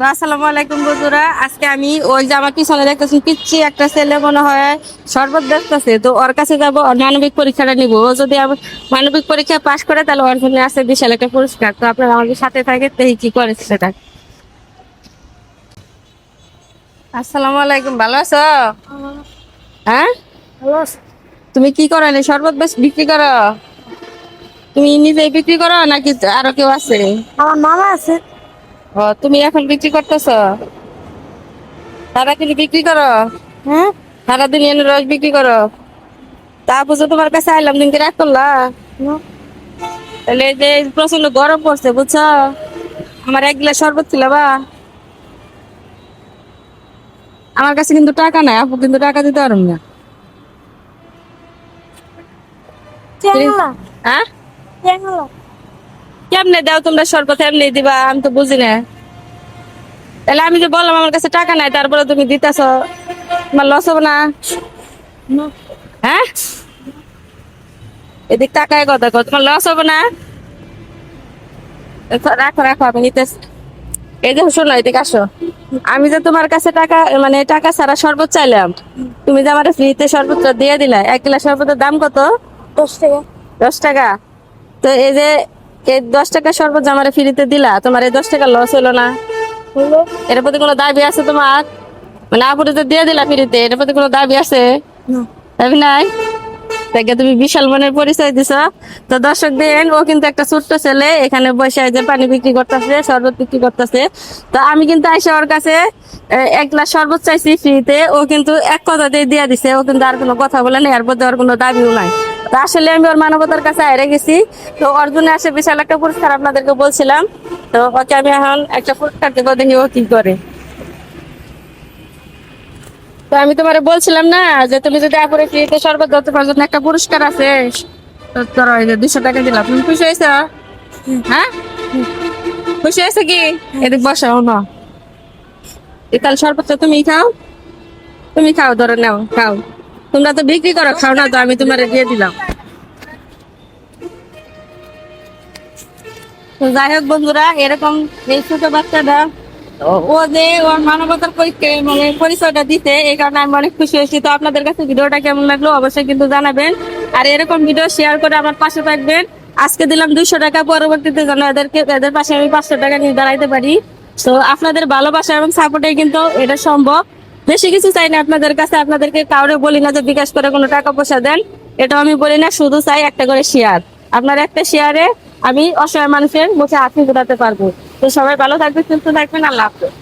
আসসালামু আলাইকুম বন্ধুরা, আজকে আমি ওই যে আমার পিছনে দেখতেছি পিচ্ছি একটা ছেলে মনে হয় শরবত দেখতেছে, তো ওর কাছে যাবো, ওর মানবিক পরীক্ষাটা নিব। ও যদি মানবিক পরীক্ষা পাশ করে তাহলে ওর জন্য আছে বিশাল একটা পুরস্কার। তো আপনারা আমাদের সাথে থাকে, দেখি কি করে সেটা। আসসালামু আলাইকুম, ভালো আছো? হ্যাঁ, ভালো আছি। তুমি কি করো? শরবত বেশ বিক্রি করো? তুমি নিজেই বিক্রি করো নাকি আরো কেউ আছে? আমার মামা আছে। ও, তুমি এখন বিক্রি করতেছ? সারাদিন বিক্রি করো? হ্যাঁ। সারাদিন এনে রস বিক্রি করো? তারপর যে তোমার কাছে আইলাম, তুমি কি রাগ করলা? না। তাহলে এই যে প্রচন্ড গরম পড়ছে বুঝছো, আমার এক গ্লাস শরবত ছিল বা। আমার কাছে কিন্তু টাকা নাই আপু, কিন্তু টাকা দিতে পারবো না। চ্যাংলা। হ্যাঁ, চ্যাংলা। কেমনে দাও তোমরা শরবত? এমনি দিবা? আমি তো বুঝি না। তাহলে আমি যে বললাম আমার কাছে টাকা নাই, তারপরে তুমি দিতেছ, তোমার লস হবে না? না। হ্যাঁ, এদিক টাকায় কথা কো, তোমার লস হবে না? রাখো রাখো, আমি নিতেছি। এই যে শোনো, এদিকে আসো। আমি যে তোমার কাছে টাকা, মানে টাকা ছাড়া শরবত চাইলাম, তুমি যে আমার ফ্রিতে শরবতটা দিয়ে দিলা, এক গ্লাস শরবতের দাম কত? 10 টাকা। 10 টাকা? তো এই যে এই 10 টাকা শরবত যে আমার ফ্রিতে দিলা, তোমার এই 10 টাকা লস হলো না? হলো। এর প্রতি কোনো দাবি আছে তোমার? মানে আপুরে যে দিয়ে দিলা ফ্রিতে, এর প্রতি কোনো দাবি আছে? না। দাবি নাই? দেখে তুমি বিশাল মনের পরিচয় দিছ। তো দর্শক দেন, ও কিন্তু একটা ছোট্ট ছেলে, এখানে বসে যে পানি বিক্রি করতেছে, শরবত বিক্রি করতেছে। তো আমি কিন্তু আইসা ওর কাছে এক গ্লাস শরবত চাইছি ফ্রিতে, ও কিন্তু এক কথাতেই দিয়ে দিছে। ও কিন্তু আর কোনো কথা বলে না, এর মধ্যে ওর কোনো দাবিও নাই। তো আসলে আমি ওর মানবতার কাছে হারে গেছি। তো ওর জন্য আসে বিশাল একটা পুরস্কার, আপনাদেরকে বলছিলাম। তো ওকে আমি এখন একটা পুরস্কার দেবো, দেখি ও কি করে। তো আমি তোমারে বলছিলাম না যে তুমি যদি আপুরে ফ্রিতে শরবত দাও, তোমার জন্য একটা পুরস্কার আছে। তো ধরো এই যে 200 টাকা দিলাম, তুমি খুশি হয়েছো? হ্যাঁ, খুশি হয়েছে কি? এদিক বসাও না, তাহলে শরবতটা তুমি খাও। তুমি খাও, ধরো নাও, খাও। তোমরা তো বিক্রি করো, খাও না, তো আমি তোমারে দিয়ে দিলাম। তো যাই হোক বন্ধুরা, এরকম এই ছোট বাচ্চাটা ও যে ওর মানবতার পরীক্ষা মানে পরিচয়টা দিতে, এই কারণে আমি অনেক খুশি হয়েছি। তো আপনাদের কাছে ভিডিওটা কেমন লাগলো অবশ্যই কিন্তু জানাবেন। আর এরকম ভিডিও শেয়ার করে আমার পাশে থাকবেন। আজকে দিলাম 200 টাকা, পরবর্তীতে যেন এদের পাশে আমি 500 টাকা নিয়ে দাঁড়াইতে পারি। তো আপনাদের ভালোবাসা এবং সাপোর্টে কিন্তু এটা সম্ভব। বেশি কিছু চাই না আপনাদের কাছে, আপনাদেরকে কাউরে বলি না যে বিকাশ করে কোনো টাকা পয়সা দেন, এটাও আমি বলি না। শুধু চাই একটা করে শেয়ার। আপনার একটা শেয়ারে আমি অসহায় মানুষের মুখে হাসি ফোটাতে পারবো। তো সবাই ভালো থাকবেন, সুস্থ থাকবেন, আল্লাহ হাফেজ।